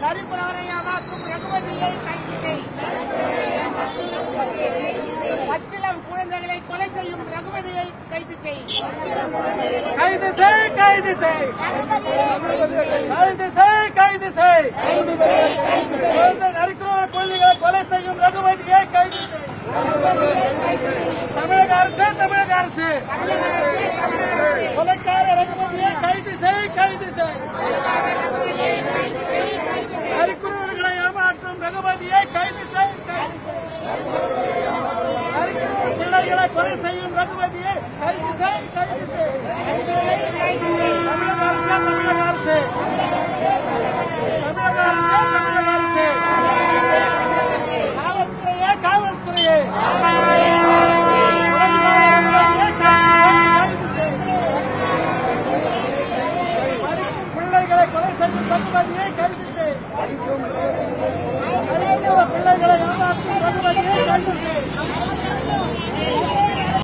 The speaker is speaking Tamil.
நரிபுரவரை ஏமாற்றும் ரகுபதியை கைது செய். பச்சிளம் குழந்தைகளை கொலை செய்யும் ரகுபதியை கைது செய். கைது செய், கைது செய், கைது செய், கைது செய். நரிபுர குழந்தைகளை கொலை செய்யும் ரகுபதியை கைது செய். தமிழக அரசு, தமிழக அரசு கொலைக்கார ரகுபதியை கைது செய், கைது செய்.